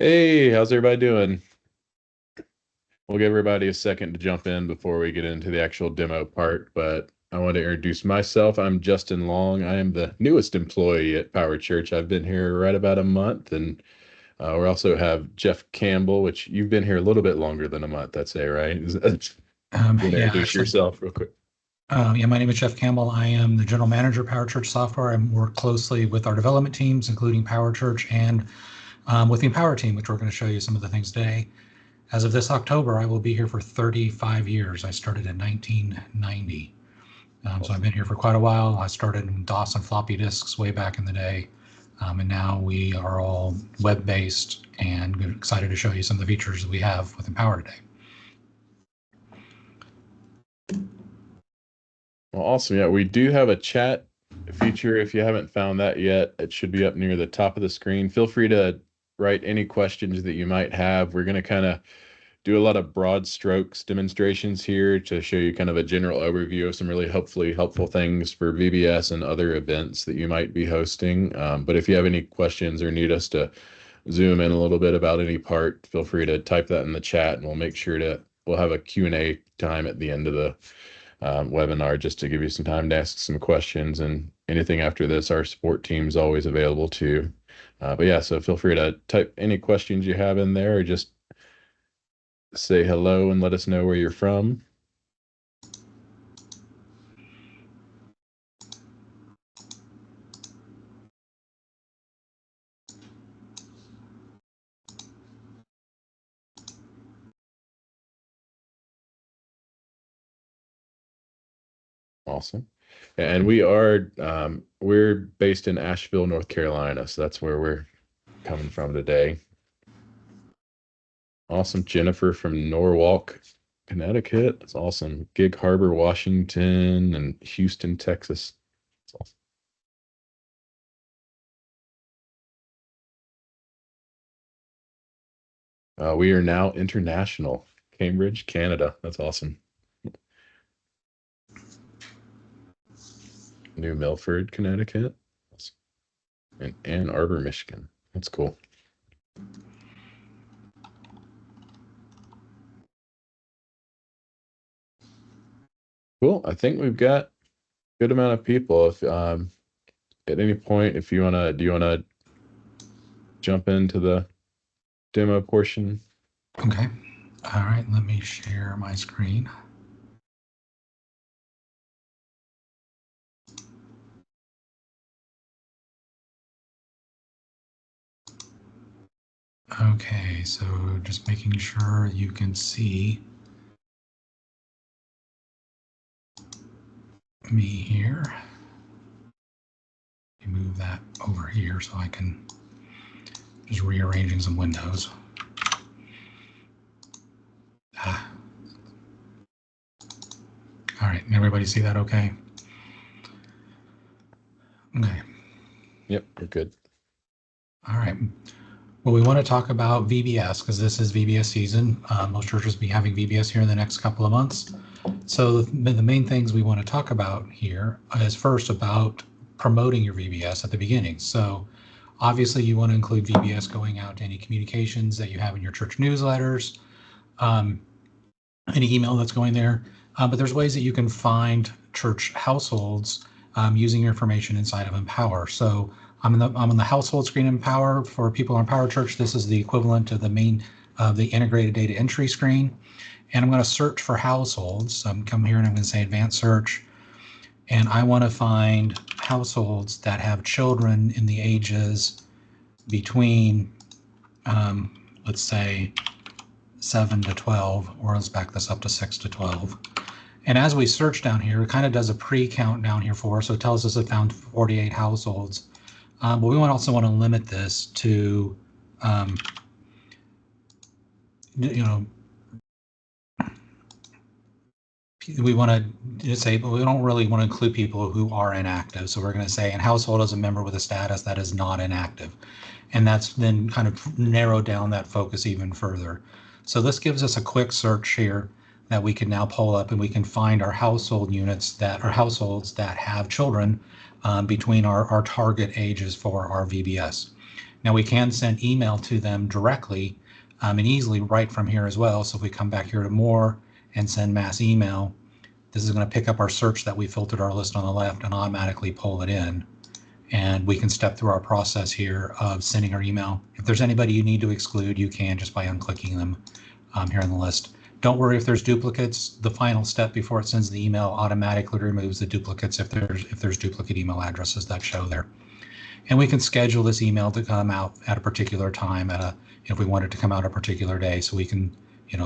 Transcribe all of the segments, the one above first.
Hey, how's everybody doing? We'll give everybody a second to jump in before we get into the actual demo part, but I want to introduce myself. I'm Justin Long. I am the newest employee at Power Church. I've been here right about a month, and we also have Jeff Campbell, which you've been here a little bit longer than a month, I'd say, right? You want to Yeah, introduce actually, yourself real quick? yeah, my name is Jeff Campbell. I am the general manager of Power Church Software. I work closely with our development teams, including Power Church and with the Empower team, which we're going to show you some of the things today. As of this October, I will be here for 35 years. I started in 1990. So I've been here for quite a while. I started in DOS and floppy disks way back in the day. And now we are all web-based and excited to show you some of the features that we have with Empower today. Well, awesome. Yeah, we do have a chat feature. If you haven't found that yet, it should be up near the top of the screen. Feel free to write any questions that you might have. We're going to kind of do a lot of broad strokes demonstrations here to show you kind of a general overview of some really hopefully helpful things for VBS and other events that you might be hosting. But if you have any questions or need us to zoom in a little bit about any part, feel free to type that in the chat, and we'll have a Q&A time at the end of the webinar just to give you some time to ask some questions, and anything after this, our support team is always available too. But yeah, so feel free to type any questions you have in there, or just say hello and let us know where you're from. Awesome. And we're based in Asheville, North Carolina, so that's where we're coming from today. Awesome. Jennifer from Norwalk, Connecticut. That's awesome. Gig Harbor, Washington, and Houston, Texas. That's awesome. We are now international. Cambridge, Canada. That's awesome. New Milford, Connecticut. And Ann Arbor, Michigan. That's cool. Cool. I think we've got a good amount of people. If at any point, if you wanna, do you wanna jump into the demo portion? Okay. All right, let me share my screen. Okay, so just making sure you can see me here. Move that over here so I can just rearranging some windows. All right, everybody see that okay? Okay. Yep, we're good. All right. Well, we want to talk about VBS because this is VBS season. Most churches will be having VBS here in the next couple of months. So the main things we want to talk about here is first about promoting your VBS at the beginning. So obviously you want to include VBS going out to any communications that you have in your church newsletters, any email that's going there. But there's ways that you can find church households using your information inside of Empower. So I'm on the household screen in Empower. For people on Power Church, this is the equivalent to the main the integrated data entry screen. And I'm going to search for households. So I'm come here and I'm going to say advanced search. And I want to find households that have children in the ages between, let's say, 7 to 12, or let's back this up to 6 to 12. And as we search down here, it kind of does a pre-count down here for us. So it tells us it found 48 households. But we also want to limit this to, we want to say, but we don't really want to include people who are inactive. So we're going to say, and household is a member with a status that is not inactive. And that's then kind of narrow down that focus even further. So this gives us a quick search here that we can now pull up, and we can find our household units that are households that have children between our target ages for our VBS. Now we can send email to them directly and easily right from here as well. So if we come back here to more and send mass email, this is going to pick up our search that we filtered our list on the left and automatically pull it in. And we can step through our process here of sending our email. If there's anybody you need to exclude, you can just by unclicking them here on the list. Don't worry if there's duplicates. The final step before it sends the email automatically removes the duplicates if there's duplicate email addresses that show there. And we can schedule this email to come out at a particular time if we want it to come out a particular day. So we can,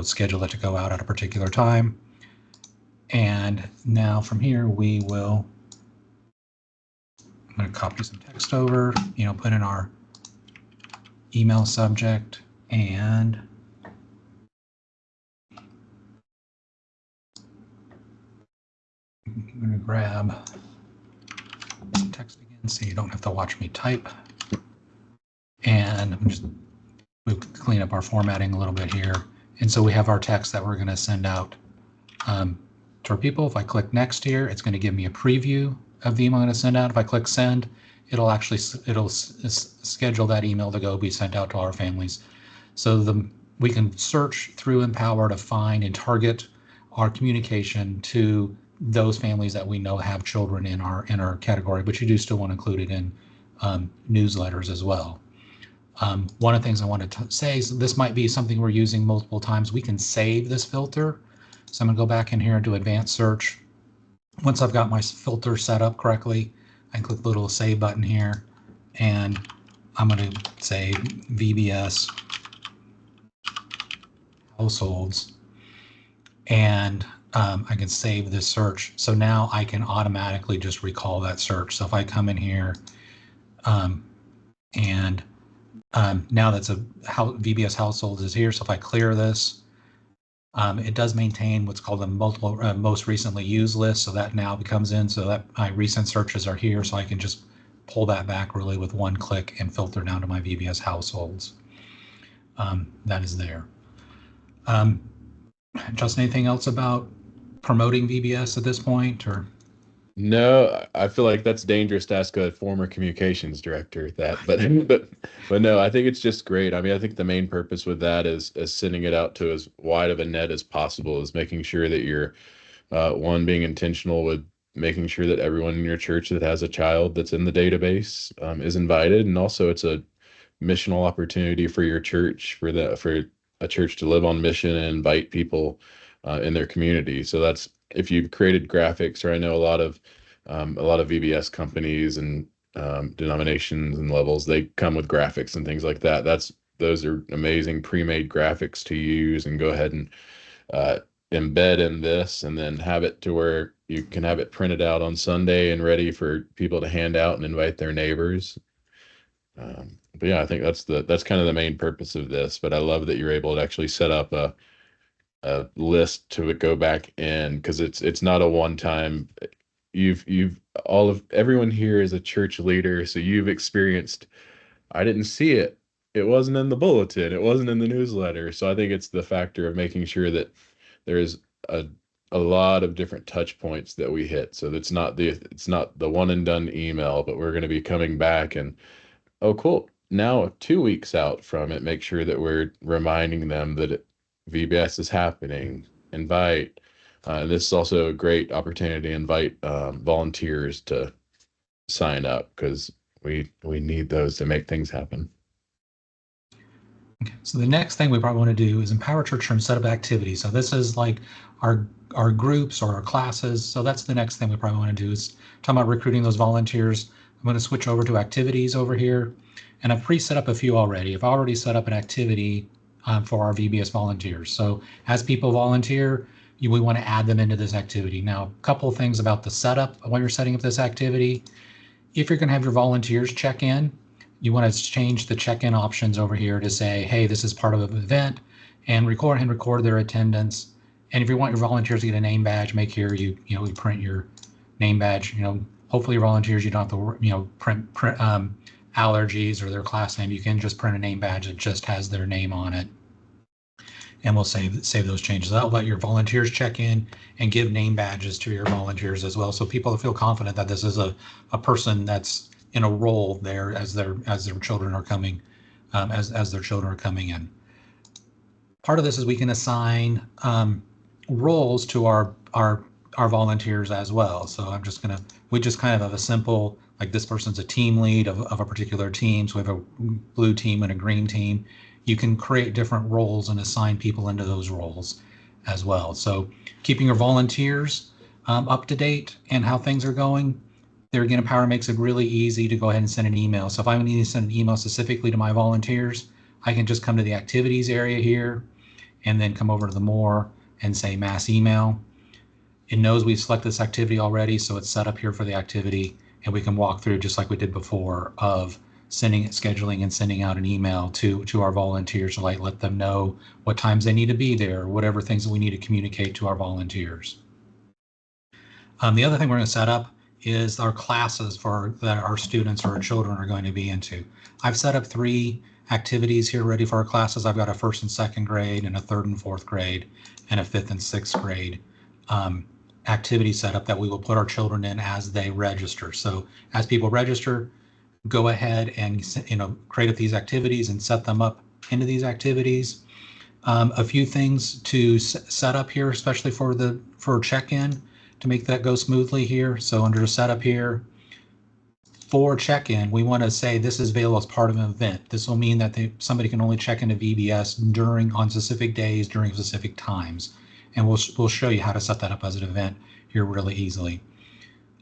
schedule it to go out at a particular time. And now from here, I'm going to copy some text over, put in our email subject, and I'm going to grab text again so you don't have to watch me type. And I'm just clean up our formatting a little bit here. And so we have our text that we're going to send out to our people. If I click next here, it's going to give me a preview of the email I'm going to send out. If I click send, it'll schedule that email to go be sent out to our families. So we can search through Empower to find and target our communication to those families that we know have children in our category, but you do still want to include it in newsletters as well. One of the things I wanted to say is this might be something we're using multiple times. We can save this filter. So I'm going to go back in here and do advanced search. Once I've got my filter set up correctly, I can click the little save button here, and I'm going to say VBS households, and I can save this search. So now I can automatically just recall that search. So if I come in here and now that's VBS households is here. So if I clear this, it does maintain what's called a multiple most recently used list. So that now becomes in, so that my recent searches are here. So I can just pull that back really with one click and filter down to my VBS households. That is there. Justin, anything else about promoting VBS at this point, or? No, I feel like that's dangerous to ask a former communications director that, but no, I think it's just great. I mean, I think the main purpose with that is sending it out to as wide of a net as possible, is making sure that you're one, being intentional with making sure that everyone in your church that has a child that's in the database is invited, and also it's a missional opportunity for your church, for a church to live on mission and invite people in their community. So that's, if you've created graphics, or I know a lot of VBS companies and denominations and levels, they come with graphics and things like that. Those are amazing pre-made graphics to use, and go ahead and embed in this, and then have it to where you can have it printed out on Sunday and ready for people to hand out and invite their neighbors. But yeah, I think that's kind of the main purpose of this. But I love that you're able to actually set up a list to go back in, because it's not a one-time. Everyone here is a church leader, so you've experienced, I didn't see it, it wasn't in the bulletin, it wasn't in the newsletter. So I think it's the factor of making sure that there's a lot of different touch points that we hit, so it's not the one and done email, but we're going to be coming back and, oh cool, now 2 weeks out from it, make sure that we're reminding them that VBS is happening, invite. This is also a great opportunity to invite volunteers to sign up, because we need those to make things happen. Okay, so the next thing we probably want to do is Empower Church Term set up activities. So this is like our groups or our classes. So that's the next thing we probably want to do, is talk about recruiting those volunteers. I'm going to switch over to activities over here, and I've pre-set up a few already. I've already set up an activity for our VBS volunteers. So as people volunteer, we want to add them into this activity. Now, a couple of things about the setup when you're setting up this activity. If you're going to have your volunteers check in, you want to change the check-in options over here to say, hey, this is part of an event, and record their attendance. And if you want your volunteers to get a name badge, make sure you print your name badge. Hopefully your volunteers, you don't have to print allergies or their class name. You can just print a name badge that just has their name on it, and we'll save those changes. That'll let your volunteers check in and give name badges to your volunteers as well, so people feel confident that this is a person that's in a role there as their children are coming, as their children are coming in. Part of this is we can assign roles to our volunteers as well. So we just kind of have a simple, like this person's a team lead of a particular team. So we have a blue team and a green team. You can create different roles and assign people into those roles as well. So keeping your volunteers up to date and how things are going. There again, Empower makes it really easy to go ahead and send an email. So if I need to send an email specifically to my volunteers, I can just come to the activities area here and then come over to the more and say mass email. It knows we've selected this activity already, so it's set up here for the activity, and we can walk through just like we did before of scheduling and sending out an email to our volunteers to let them know what times they need to be there, whatever things that we need to communicate to our volunteers. The other thing we're going to set up is our classes that our students or our children are going to be into. I've set up 3 activities here ready for our classes. I've got a 1st and 2nd grade and a 3rd and 4th grade and a 5th and 6th grade activity set up that we will put our children in as they register. So as people register, go ahead and create up these activities and set them up into these activities. A few things to set up here, especially for check-in, to make that go smoothly here. So under setup here, for check-in, we want to say this is available as part of an event. This will mean that somebody can only check into VBS on specific days during specific times. And we'll show you how to set that up as an event here really easily.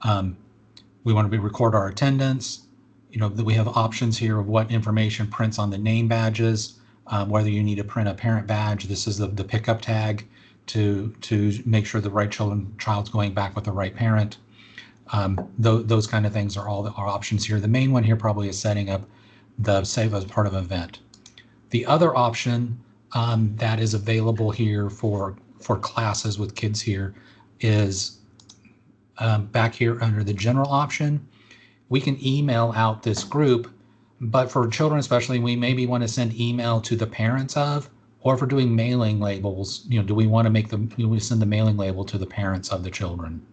We want to record our attendance. We have options here of what information prints on the name badges, whether you need to print a parent badge. This is the pickup tag to make sure the right child's going back with the right parent. Those kind of things are all our options here. The main one here probably is setting up the save as part of an event. The other option that is available here for classes with kids here is back here under the general option. We can email out this group, but for children especially, we maybe want to send email to the parents of, or if we're doing mailing labels, do we want to send the mailing label to the parents of the children?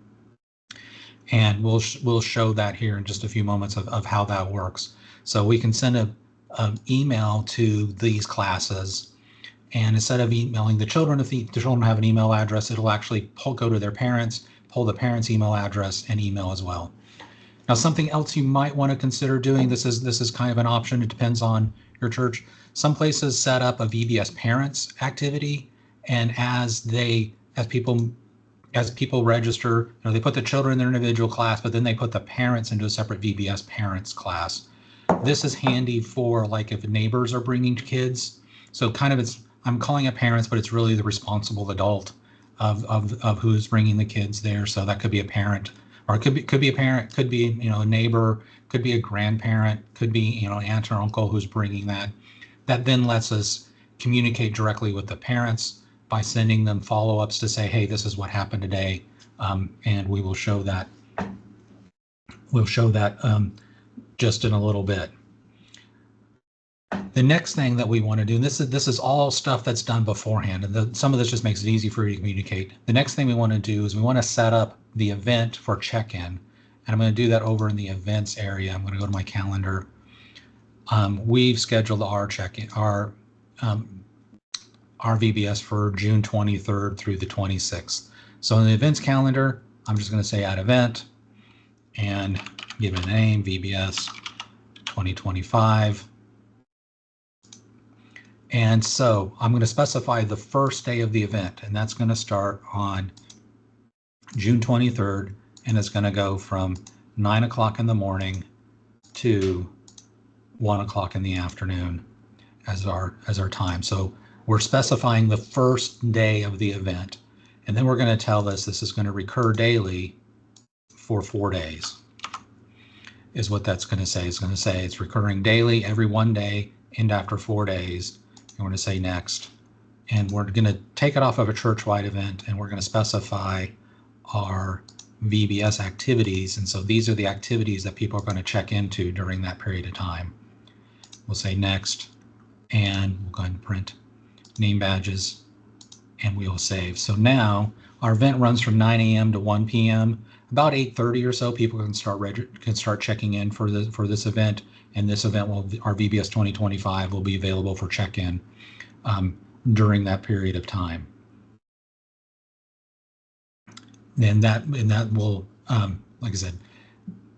And we'll show that here in just a few moments of how that works. So we can send an email to these classes, and instead of emailing the children, if the children have an email address, it'll actually go to their parents, pull the parents' email address and email as well. Now, something else you might want to consider doing, this is kind of an option. It depends on your church. Some places set up a VBS parents activity, and as people register, they put the children in their individual class, but then they put the parents into a separate VBS parents class. This is handy for like if neighbors are bringing kids. So kind of I'm calling it parents, but it's really the responsible adult of who's bringing the kids there. So that could be a parent, or it could be a parent, could be a neighbor, could be a grandparent, could be aunt or uncle who's bringing that. That then lets us communicate directly with the parents by sending them follow-ups to say, hey, this is what happened today, and we will show that. We'll show that just in a little bit. The next thing that we want to do, and this is all stuff that's done beforehand, and some of this just makes it easy for you to communicate. The next thing we want to do is we want to set up the event for check-in, and I'm going to do that over in the events area. I'm going to go to my calendar. We've scheduled our check-in, our VBS for June 23rd through the 26th. So in the events calendar, I'm just going to say add event and give it a name, VBS 2025. And so I'm going to specify the first day of the event, and that's going to start on June 23rd, and it's going to go from 9 o'clock in the morning to 1 o'clock in the afternoon as our time. So we're specifying the first day of the event, and then we're going to tell this is going to recur daily for 4 days is what that's going to say. It's going to say it's recurring daily every 1 day and after 4 days. And we're going to say next, and we're going to take it off of a church-wide event, and we're going to specify our VBS activities. And so these are the activities that people are going to check into during that period of time. We'll say next, and we'll go ahead and print name badges, and we will save. So now our event runs from 9 a.m. to 1 p.m. about 8:30 or so, people can start checking in for this event, and this event our VBS 2025 will be available for check-in during that period of time. And that will, like I said,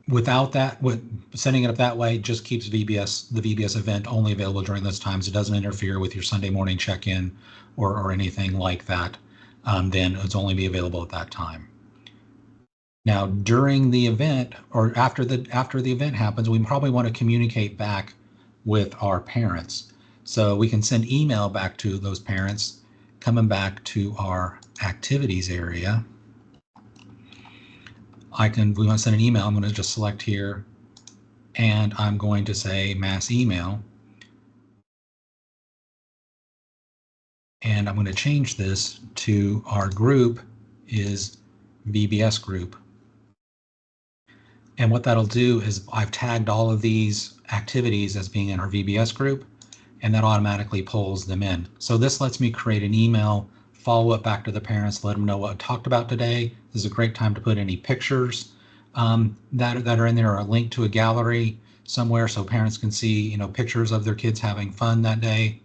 without that, setting it up that way just keeps the VBS event only available during those times. It doesn't interfere with your Sunday morning check-in or anything like that. Then it's only be available at that time. Now, during the event or after the event happens, we probably want to communicate back with our parents. So we can send email back to those parents, coming back to our activities area. We want to send an email. I'm going to just select here, and I'm going to say mass email. And I'm going to change this to our group is VBS group. And what that'll do is I've tagged all of these activities as being in our VBS group, and that automatically pulls them in. So this lets me create an email, follow up back to the parents, let them know what I talked about today. This is a great time to put any pictures that are in there, or a link to a gallery somewhere so parents can see, pictures of their kids having fun that day.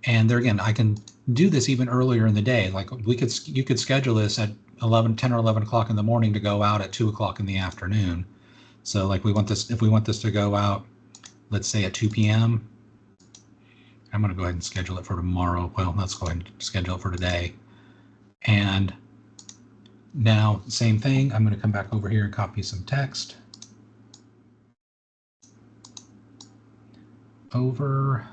And there again, I can do this even earlier in the day. Like you could schedule this at 10 or 11 o'clock in the morning to go out at 2 o'clock in the afternoon. So like if we want this to go out, let's say at 2 p.m. I'm going to go ahead and schedule it for tomorrow. Well, let's go ahead and schedule it for today. And now, same thing. I'm going to come back over here and copy some text over.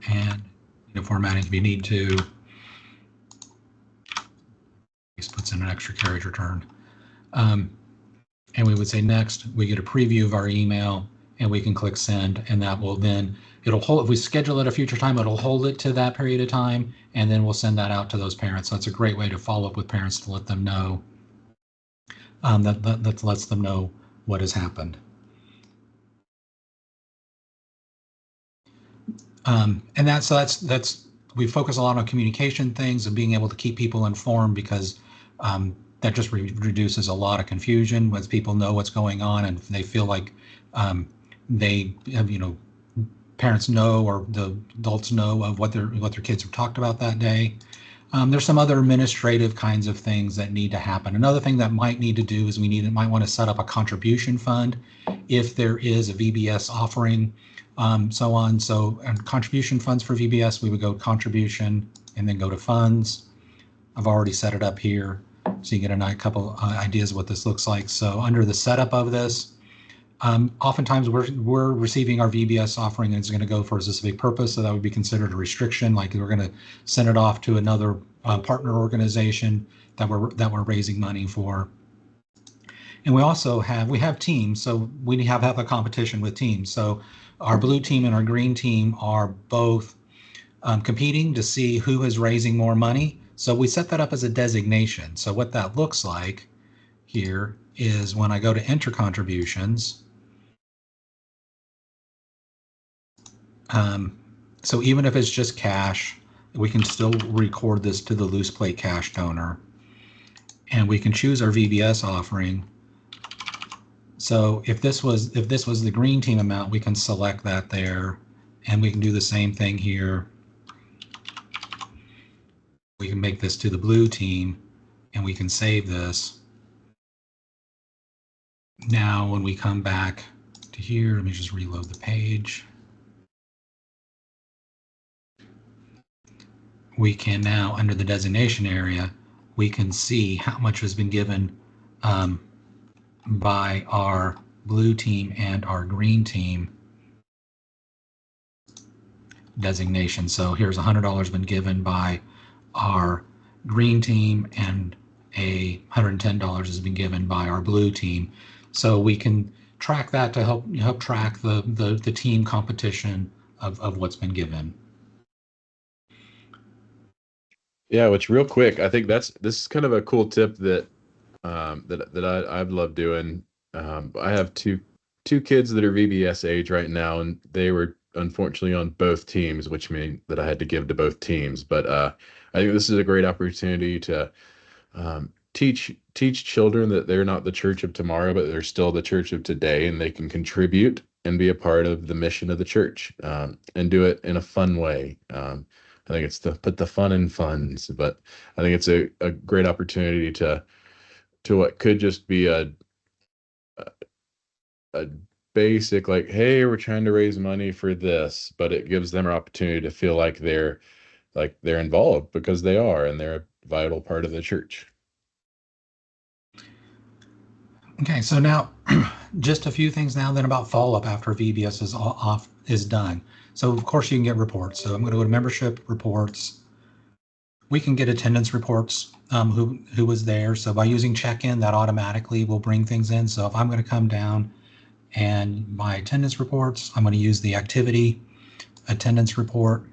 And formatting if you need to. This puts in an extra carriage return. And we would say next, we get a preview of our email, and we can click send, and that will then, it'll hold, if we schedule it a future time, it'll hold it to that period of time, and then we'll send that out to those parents. So that's a great way to follow up with parents to let them know, that lets them know what has happened. And that's we focus a lot on communication things and being able to keep people informed, because that just reduces a lot of confusion once people know what's going on and they feel like they have, parents know or the adults know of what their kids have talked about that day. There's some other administrative kinds of things that need to happen. Another thing that might need to do is might want to set up a contribution fund if there is a VBS offering, so on. So and contribution funds for VBS, we would go contribution and then go to funds. I've already set it up here, so you get a couple ideas of what this looks like. So under the setup of this, oftentimes we're receiving our VBS offering and it's going to go for a specific purpose, so that would be considered a restriction. Like we're going to send it off to another partner organization that we're raising money for. And we also have teams, so we have a competition with teams. So our blue team and our green team are both competing to see who is raising more money. So we set that up as a designation. So what that looks like here is when I go to enter contributions, so even if it's just cash, we can still record this to the loose plate cash donor, and we can choose our VBS offering. So if this was the green team amount, we can select that there, and we can do the same thing here. We can make this to the blue team, and we can save this. Now, when we come back to here, let me just reload the page. We can now, under the designation area, we can see how much has been given by our blue team and our green team designation. So here's $100 been given by our green team, and $110 has been given by our blue team. So we can track that to help track the team competition of what's been given. Yeah, which real quick, I think this is kind of a cool tip that I've loved doing. I have two two kids that are VBS age right now, and they were unfortunately on both teams, which means that I had to give to both teams. But I think this is a great opportunity to teach children that they're not the church of tomorrow, but they're still the church of today, and they can contribute and be a part of the mission of the church, and do it in a fun way. I think it's to put the fun in funds, but I think it's a great opportunity to what could just be a basic like, hey, we're trying to raise money for this, but it gives them an opportunity to feel like they're involved because they are, and they're a vital part of the church. Okay, so now just a few things now then about follow-up after VBS is done. So of course you can get reports. So I'm going to go to membership reports. We can get attendance reports, who was there. So by using check-in, that automatically will bring things in. So if I'm going to come down and my attendance reports, I'm going to use the activity attendance report,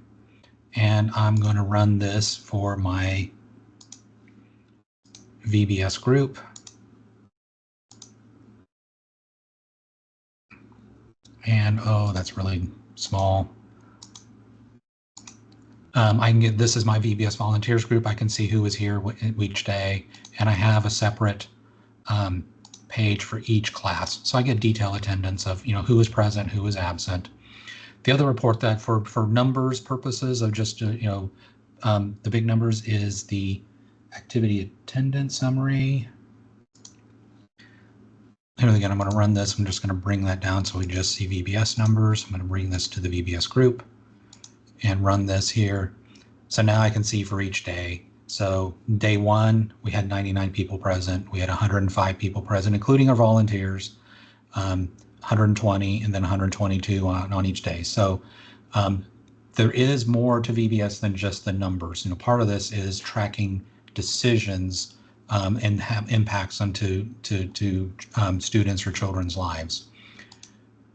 and I'm going to run this for my VBS group. And oh, that's really small. I can get, this is my VBS volunteers group. I can see who is here each day, and I have a separate page for each class. So I get detailed attendance of, who is present, who is absent. The other report that for numbers purposes of just, the big numbers is the activity attendance summary. And again, I'm going to run this. I'm just going to bring that down so we just see VBS numbers. I'm going to bring this to the VBS group and run this here. So now I can see for each day. So day 1, we had 99 people present. We had 105 people present, including our volunteers, 120, and then 122 on each day. So there is more to VBS than just the numbers. Part of this is tracking decisions and have impacts onto students or children's lives.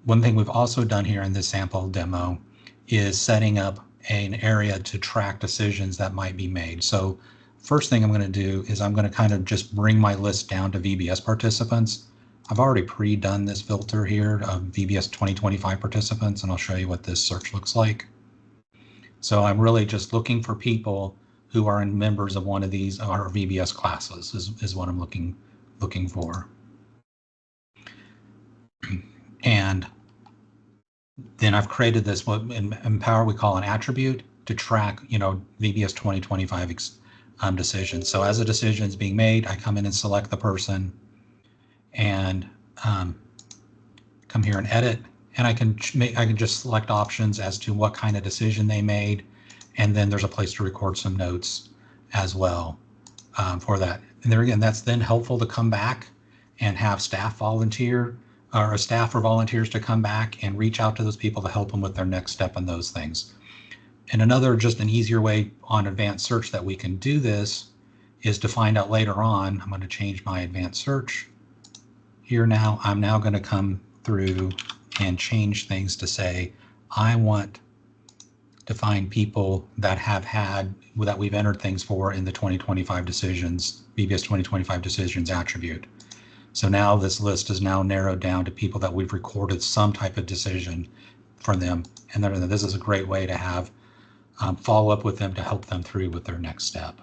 One thing we've also done here in this sample demo is setting up an area to track decisions that might be made. So first thing I'm going to do is I'm going to kind of just bring my list down to VBS participants. I've already pre-done this filter here of VBS 2025 participants, and I'll show you what this search looks like. So I'm really just looking for people who are members of one of these our VBS classes is what I'm looking for. And then I've created this, what in Empower we call an attribute, to track, VBS 2025 decisions. So as a decision is being made, I come in and select the person and come here and edit, and I can just select options as to what kind of decision they made, and then there's a place to record some notes as well for that. And there again, that's then helpful to come back and have staff volunteer or a staff or volunteers to come back and reach out to those people to help them with their next step on those things. And another, just an easier way on advanced search that we can do this is to find out later on. I'm going to change my advanced search here now. I'm now going to come through and change things to say, I want to find people that we've entered things for in the 2025 decisions, VBS 2025 decisions attribute. So now this list is now narrowed down to people that we've recorded some type of decision for them. And then this is a great way to have follow up with them to help them through with their next step.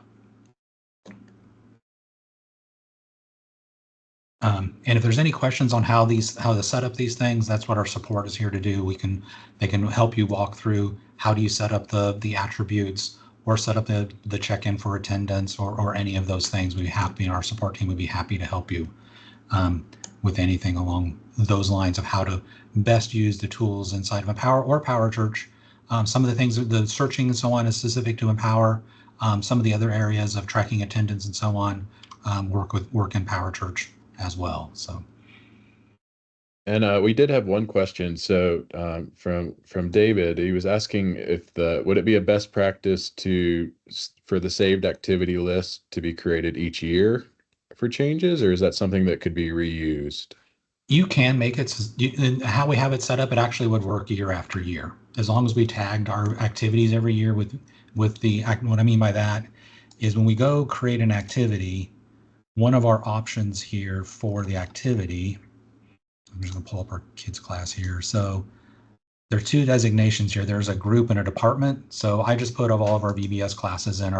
And if there's any questions on how to set up these things, that's what our support is here to do. They can help you walk through how do you set up the attributes, or set up the check-in for attendance, or any of those things. Our support team would be happy to help you with anything along those lines of how to best use the tools inside of Empower or Power Church. Some of the things, the searching and so on, is specific to Empower. Some of the other areas of tracking attendance and so on work in Power Church as well. So, and we did have one question. So from David, he was asking if would it be a best practice for the saved activity list to be created each year for changes, or is that something that could be reused? You can make it, how we have it set up, it actually would work year after year, as long as we tagged our activities every year with what I mean by that is when we go create an activity, one of our options here for the activity, I'm just going to pull up our kids class here. So there are two designations here. There's a group and a department. So I just put all of our VBS classes in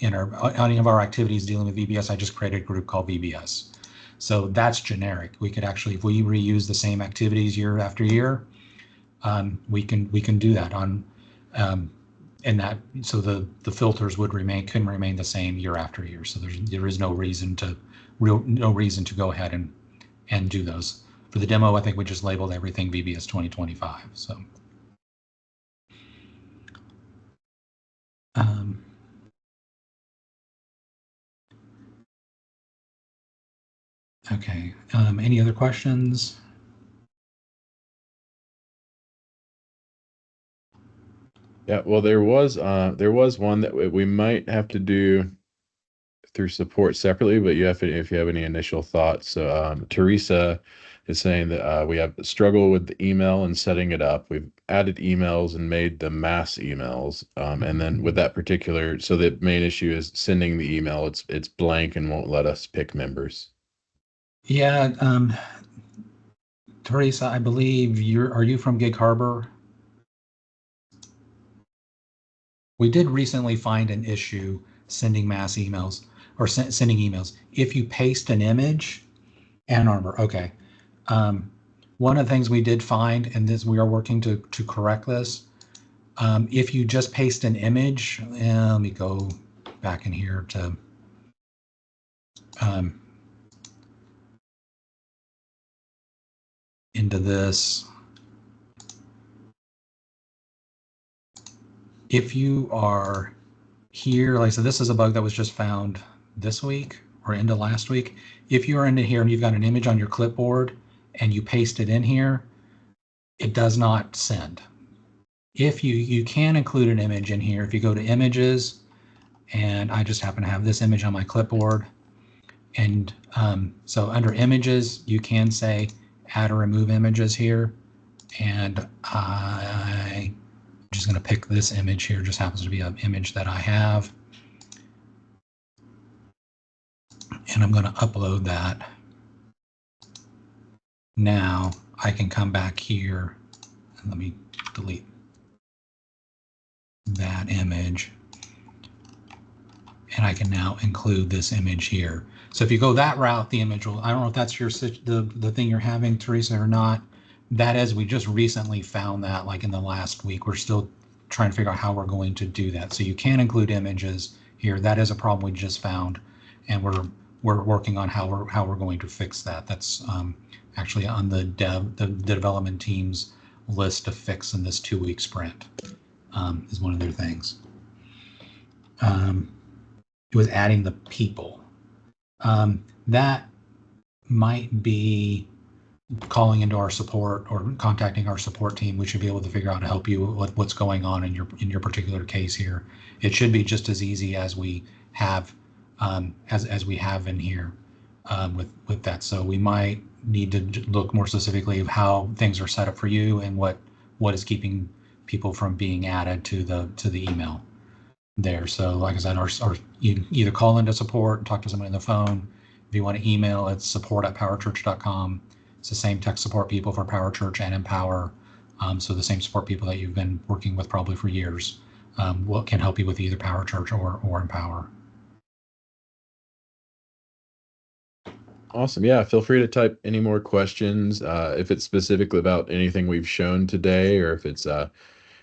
any of our activities dealing with VBS. I just created a group called VBS. So that's generic. We could actually, if we reuse the same activities year after year, we can do that on, and that, so the filters can remain the same year after year. So there is no reason to go ahead and do those. For the demo, I think we just labeled everything VBS 2025. So. Okay. Any other questions? Yeah, well, there was one that we might have to do through support separately, but if you have any initial thoughts. So Teresa is saying that we have struggle with the email and setting it up. We've added emails and made the mass emails, and then with that particular, so the main issue is sending the email. It's blank and won't let us pick members. Yeah, Teresa, I believe are you from Gig Harbor? We did recently find an issue sending mass emails or sending emails. If you paste an image, Ann Arbor, okay. One of the things we did find, and this we are working to correct this, if you just paste an image, let me go back in here to into this. If you are here, like I said, this is a bug that was just found this week or into last week. If you're into here and you've got an image on your clipboard and you paste it in here, it does not send. If you can include an image in here, if you go to images, and I just happen to have this image on my clipboard, and so under images, you can say add or remove images here, and I'm just going to pick this image here. It just happens to be an image that I have. And I'm going to upload that. Now I can come back here and let me delete that image. And I can now include this image here. So if you go that route, the image will, I don't know if that's the thing you're having, Teresa, or not. That is, we just recently found that like in the last week. We're still trying to figure out how we're going to do that. So you can include images here. That is a problem we just found, and we're working on how we're going to fix that. That's actually on the development team's list to fix in this 2-week sprint. Is one of their things. It was adding the people. That might be calling into our support or contacting our support team. We should be able to figure out to help you with what's going on in your particular case here. It should be just as easy as we have as we have in here with that. So we might need to look more specifically of how things are set up for you and what is keeping people from being added to the email there. So like I said, you can either call into support and talk to somebody on the phone. If you want to email, it's support@powerchurch.com. It's the same tech support people for Power Church and Empower. So the same support people that you've been working with probably for years can help you with either Power Church or Empower. Awesome. Yeah, feel free to type any more questions if it's specifically about anything we've shown today, or if it's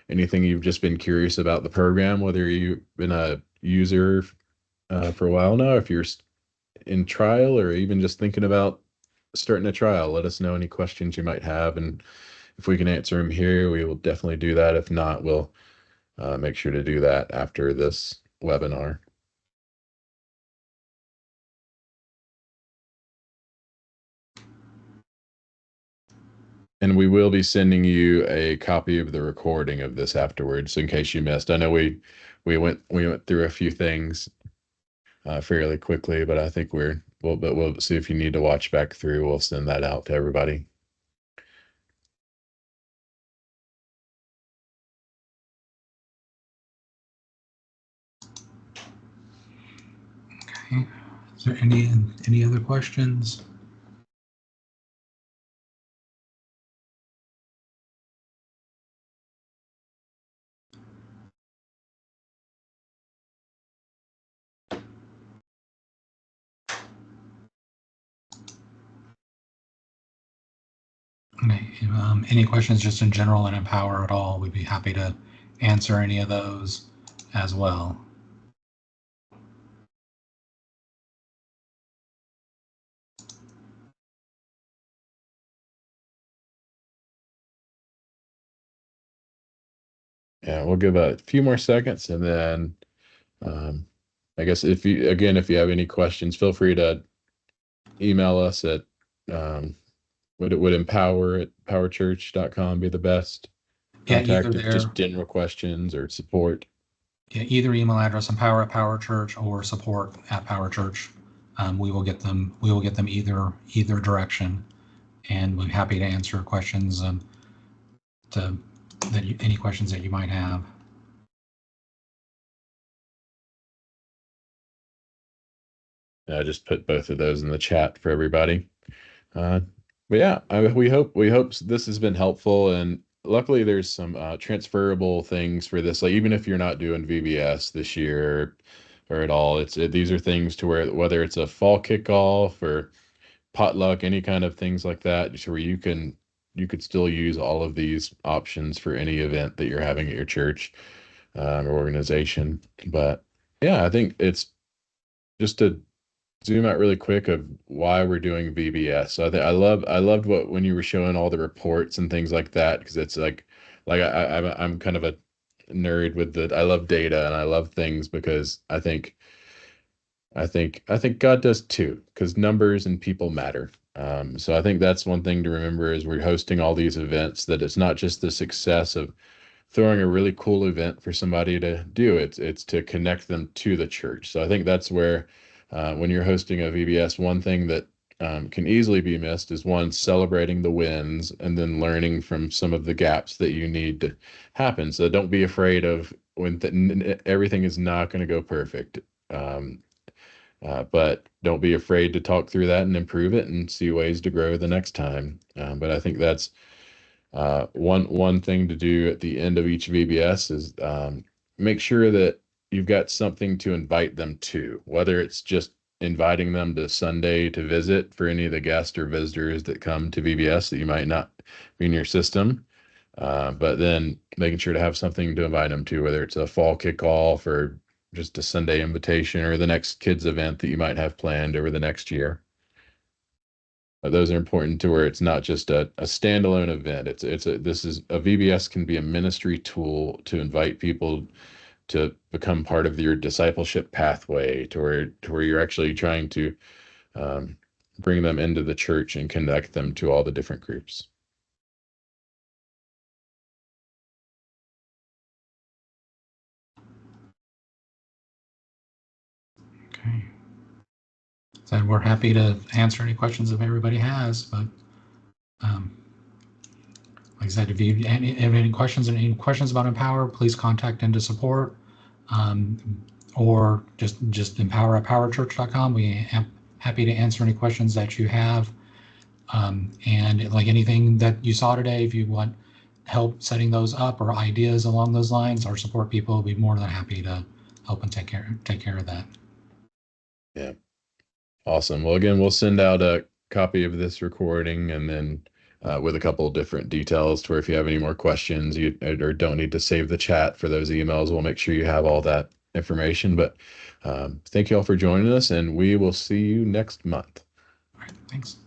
anything you've just been curious about the program, whether you've been a user for a while now, if you're in trial, or even just thinking about starting a trial. Let us know any questions you might have, and if we can answer them here, we will definitely do that. If not, we'll make sure to do that after this webinar. And we will be sending you a copy of the recording of this afterwards, in case you missed. I know we went through a few things fairly quickly, but I think we'll see if you need to watch back through. We'll send that out to everybody. Okay. Is there any other questions? Okay. Any questions just in general and Empower at all? We'd be happy to answer any of those as well. Yeah, we'll give a few more seconds, and then I guess if you have any questions, feel free to email us at would empower at powerchurch.com be the best Yeah, either contact if there. just general questions or support. Yeah, either email address, empower at Power Church or support at Power Church. We will get them. We will get them either direction, and we're happy to answer questions any questions that you might have. I just put both of those in the chat for everybody. Uh, but yeah, we hope this has been helpful, and luckily there's some transferable things for this. Like even if you're not doing VBS this year or at all, these are things to where whether it's a fall kickoff or potluck, any kind of things like that, just where you could still use all of these options for any event that you're having at your church or organization. But yeah, I think it's just to zoom out really quick of why we're doing VBS. So I loved what when you were showing all the reports and things like that, because it's like I'm kind of a nerd with I love data and I love things because I think God does too, because numbers and people matter. So I think that's one thing to remember as we're hosting all these events, that it's not just the success of throwing a really cool event for somebody to do. It's to connect them to the church. So I think that's where when you're hosting a VBS, one thing that can easily be missed is one, celebrating the wins and then learning from some of the gaps that you need to happen. So don't be afraid of when everything is not going to go perfect. But don't be afraid to talk through that and improve it and see ways to grow the next time. But I think that's one thing to do at the end of each VBS is make sure that you've got something to invite them to, whether it's just inviting them to Sunday to visit for any of the guests or visitors that come to VBS that you might not be in your system. But then making sure to have something to invite them to, whether it's a fall kickoff or just a Sunday invitation or the next kids event that you might have planned over the next year. Those are important to where it's not just a standalone event. This is a VBS can be a ministry tool to invite people to become part of your discipleship pathway to where you're actually trying to um, bring them into the church and connect them to all the different groups. Okay. So we're happy to answer any questions if everybody has, but like I said, if you have any questions about Empower, please contact into support or just empower at powerchurch.com. We are happy to answer any questions that you have. And like anything that you saw today, if you want help setting those up or ideas along those lines, our support people will be more than happy to help and take care of that. Yeah. Awesome. Well, again, we'll send out a copy of this recording and then with a couple of different details to where if you have any more questions you or don't need to save the chat for those emails, we'll make sure you have all that information. But thank you all for joining us, and we will see you next month. All right, thanks.